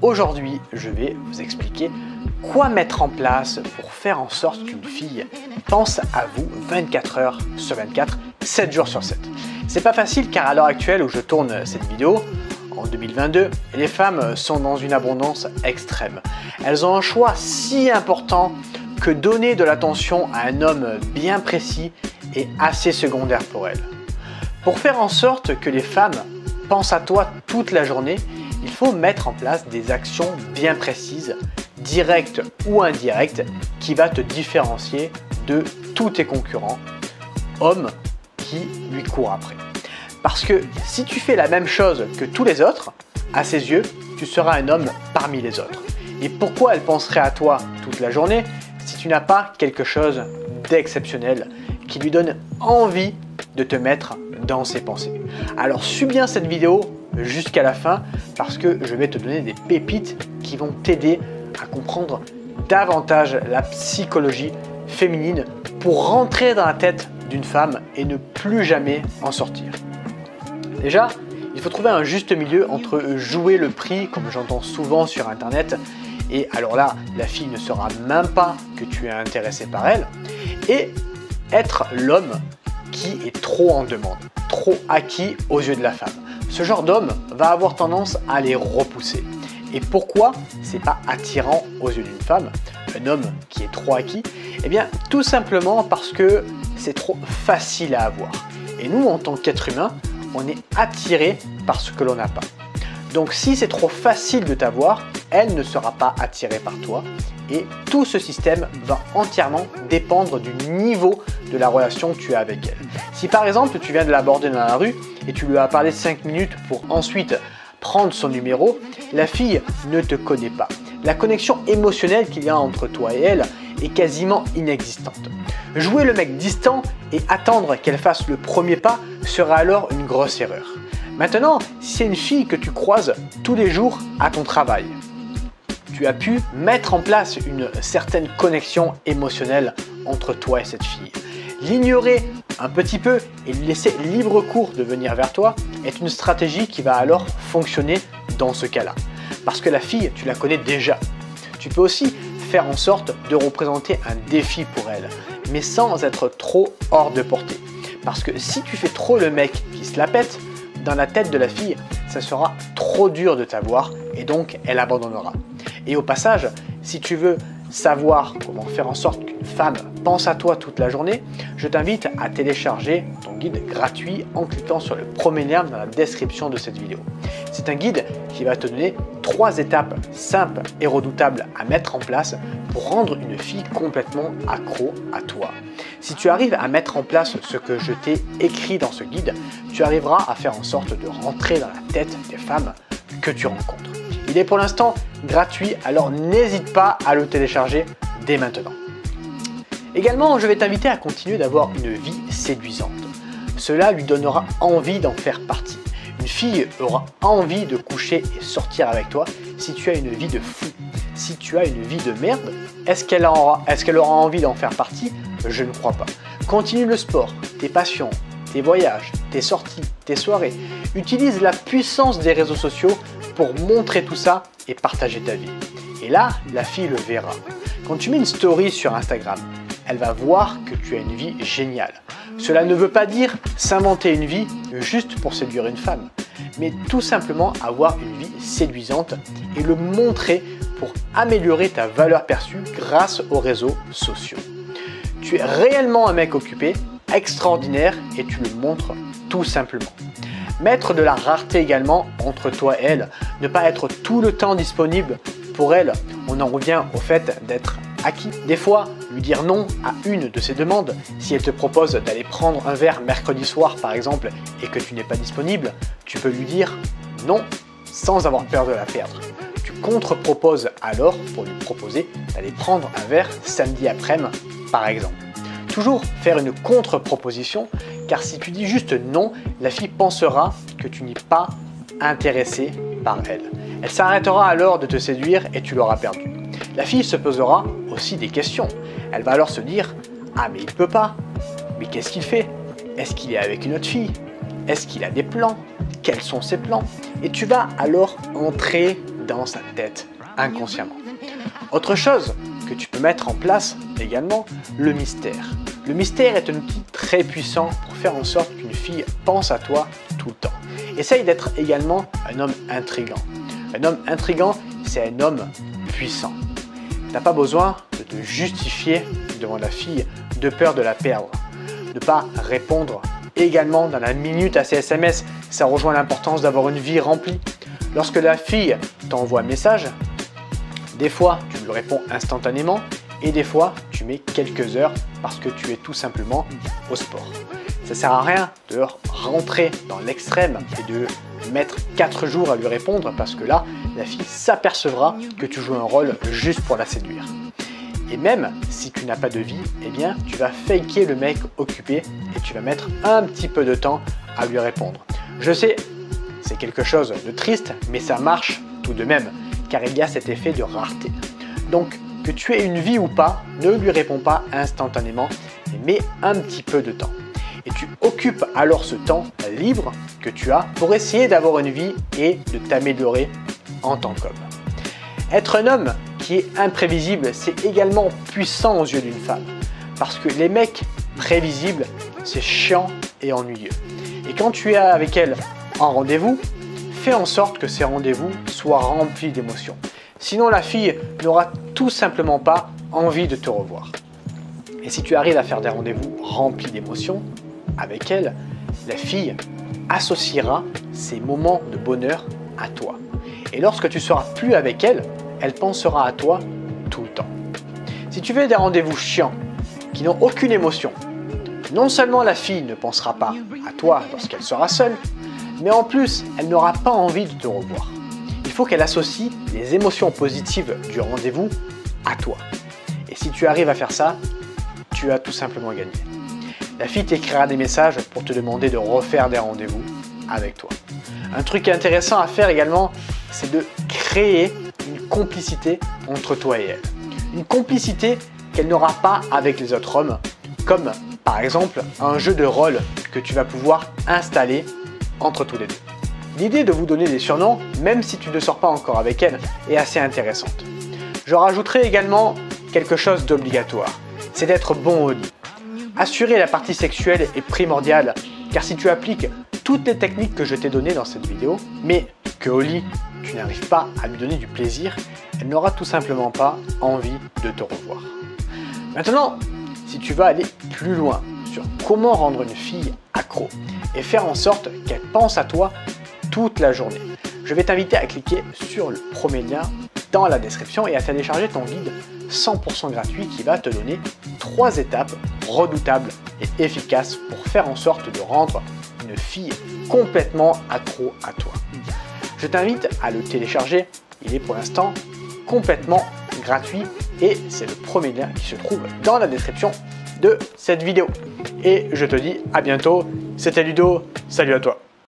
Aujourd'hui, je vais vous expliquer quoi mettre en place pour faire en sorte qu'une fille pense à vous 24 heures sur 24, 7 jours sur 7. C'est pas facile car à l'heure actuelle où je tourne cette vidéo, en 2022, les femmes sont dans une abondance extrême. Elles ont un choix si important que donner de l'attention à un homme bien précis est assez secondaire pour elles. Pour faire en sorte que les femmes pensent à toi toute la journée, il faut mettre en place des actions bien précises, directes ou indirectes, qui va te différencier de tous tes concurrents, hommes qui lui courent après. Parce que si tu fais la même chose que tous les autres, à ses yeux, tu seras un homme parmi les autres. Et pourquoi elle penserait à toi toute la journée si tu n'as pas quelque chose d'exceptionnel qui lui donne envie de te mettre dans ses pensées? Alors suis bien cette vidéo jusqu'à la fin parce que je vais te donner des pépites qui vont t'aider à comprendre davantage la psychologie féminine pour rentrer dans la tête d'une femme et ne plus jamais en sortir. Déjà, il faut trouver un juste milieu entre jouer le prix, comme j'entends souvent sur internet, et alors là, la fille ne saura même pas que tu es intéressé par elle, et être l'homme qui est trop en demande, trop acquis aux yeux de la femme. Ce genre d'homme va avoir tendance à les repousser. Et pourquoi c'est pas attirant aux yeux d'une femme, un homme qui est trop acquis? Eh bien, tout simplement parce que c'est trop facile à avoir. Et nous, en tant qu'être humain, on est attiré par ce que l'on n'a pas. Donc si c'est trop facile de t'avoir, elle ne sera pas attirée par toi. Et tout ce système va entièrement dépendre du niveau de la relation que tu as avec elle. Si par exemple tu viens de l'aborder dans la rue et tu lui as parlé 5 minutes pour ensuite prendre son numéro, la fille ne te connaît pas. La connexion émotionnelle qu'il y a entre toi et elle est quasiment inexistante. Jouer le mec distant et attendre qu'elle fasse le premier pas sera alors une grosse erreur. Maintenant, si c'est une fille que tu croises tous les jours à ton travail, tu as pu mettre en place une certaine connexion émotionnelle entre toi et cette fille. L'ignorer un petit peu et lui laisser libre cours de venir vers toi est une stratégie qui va alors fonctionner dans ce cas-là. Parce que la fille, tu la connais déjà. Tu peux aussi faire en sorte de représenter un défi pour elle, mais sans être trop hors de portée. Parce que si tu fais trop le mec qui se la pète, dans la tête de la fille, ça sera trop dur de t'avoir et donc elle abandonnera. Et au passage, si tu veux savoir comment faire en sorte qu'une femme pense à toi toute la journée, je t'invite à télécharger ton guide gratuit en cliquant sur le premier lien dans la description de cette vidéo. C'est un guide qui va te donner 3 étapes simples et redoutables à mettre en place pour rendre une fille complètement accro à toi. Si tu arrives à mettre en place ce que je t'ai écrit dans ce guide, tu arriveras à faire en sorte de rentrer dans la tête des femmes que tu rencontres. Il est pour l'instant gratuit, alors n'hésite pas à le télécharger dès maintenant. Également, je vais t'inviter à continuer d'avoir une vie séduisante. Cela lui donnera envie d'en faire partie. Une fille aura envie de coucher et sortir avec toi si tu as une vie de fou. Si tu as une vie de merde, est-ce qu'elle aura envie d'en faire partie? Je ne crois pas. Continue le sport, tes passions, tes voyages, tes sorties, tes soirées. Utilise la puissance des réseaux sociaux pour montrer tout ça et partager ta vie. Et là, la fille le verra. Quand tu mets une story sur Instagram, elle va voir que tu as une vie géniale. Cela ne veut pas dire s'inventer une vie juste pour séduire une femme, mais tout simplement avoir une vie séduisante et le montrer pour améliorer ta valeur perçue grâce aux réseaux sociaux. Tu es réellement un mec occupé, extraordinaire et tu le montres tout simplement. Mettre de la rareté également entre toi et elle, ne pas être tout le temps disponible pour elle, on en revient au fait d'être acquis. Des fois, lui dire non à une de ses demandes, si elle te propose d'aller prendre un verre mercredi soir par exemple et que tu n'es pas disponible, tu peux lui dire non sans avoir peur de la perdre. Tu contre-proposes alors pour lui proposer d'aller prendre un verre samedi après-midi par exemple. Toujours faire une contre-proposition car si tu dis juste non, la fille pensera que tu n'es pas intéressé par elle. Elle s'arrêtera alors de te séduire et tu l'auras perdu. La fille se posera aussi des questions. Elle va alors se dire « Ah mais il peut pas, mais qu'est-ce qu'il fait? Est-ce qu'il est avec une autre fille? Est-ce qu'il a des plans? Quels sont ses plans ?» Et tu vas alors entrer dans sa tête inconsciemment. Autre chose que tu peux mettre en place également, le mystère. Le mystère est un outil très puissant pour faire en sorte qu'une fille pense à toi tout le temps. Essaye d'être également un homme intriguant. Un homme intriguant, c'est un homme puissant. Tu n'as pas besoin de te justifier devant la fille de peur de la perdre. Ne pas répondre également dans la minute à ses SMS, ça rejoint l'importance d'avoir une vie remplie. Lorsque la fille t'envoie un message, des fois tu lui réponds instantanément et des fois tu mets quelques heures parce que tu es tout simplement au sport. Ça ne sert à rien de rentrer dans l'extrême et de mettre 4 jours à lui répondre parce que là, la fille s'apercevra que tu joues un rôle juste pour la séduire. Et même si tu n'as pas de vie, eh bien, tu vas faker le mec occupé et tu vas mettre un petit peu de temps à lui répondre. Je sais, c'est quelque chose de triste, mais ça marche tout de même, car il y a cet effet de rareté. Donc, que tu aies une vie ou pas, ne lui réponds pas instantanément, mais mets un petit peu de temps. Et tu occupes alors ce temps libre que tu as pour essayer d'avoir une vie et de t'améliorer en tant qu'homme. Être un homme qui est imprévisible, c'est également puissant aux yeux d'une femme. Parce que les mecs prévisibles, c'est chiant et ennuyeux. Et quand tu es avec elle en rendez-vous, fais en sorte que ces rendez-vous soient remplis d'émotions. Sinon, la fille n'aura tout simplement pas envie de te revoir. Et si tu arrives à faire des rendez-vous remplis d'émotions avec elle, la fille associera ces moments de bonheur à toi. Et lorsque tu seras plus avec elle, elle pensera à toi tout le temps. Si tu veux des rendez-vous chiants, qui n'ont aucune émotion, non seulement la fille ne pensera pas à toi lorsqu'elle sera seule, mais en plus, elle n'aura pas envie de te revoir. Il faut qu'elle associe les émotions positives du rendez-vous à toi. Et si tu arrives à faire ça, tu as tout simplement gagné. La fille t'écrira des messages pour te demander de refaire des rendez-vous avec toi. Un truc intéressant à faire également, c'est de créer une complicité entre toi et elle. Une complicité qu'elle n'aura pas avec les autres hommes, comme par exemple un jeu de rôle que tu vas pouvoir installer entre tous les deux. L'idée de vous donner des surnoms, même si tu ne sors pas encore avec elle, est assez intéressante. Je rajouterai également quelque chose d'obligatoire, c'est d'être bon au lit. Assurer la partie sexuelle est primordial, car si tu appliques toutes les techniques que je t'ai données dans cette vidéo, mais qu'au lit, tu n'arrives pas à lui donner du plaisir, elle n'aura tout simplement pas envie de te revoir. Maintenant, si tu vas aller plus loin sur comment rendre une fille accro et faire en sorte qu'elle pense à toi toute la journée, je vais t'inviter à cliquer sur le premier lien dans la description et à télécharger ton guide 100% gratuit qui va te donner 3 étapes redoutables et efficaces pour faire en sorte de rendre une fille complètement accro à toi. Je t'invite à le télécharger, il est pour l'instant complètement gratuit et c'est le premier lien qui se trouve dans la description de cette vidéo. Et je te dis à bientôt, c'était Ludo, salut à toi.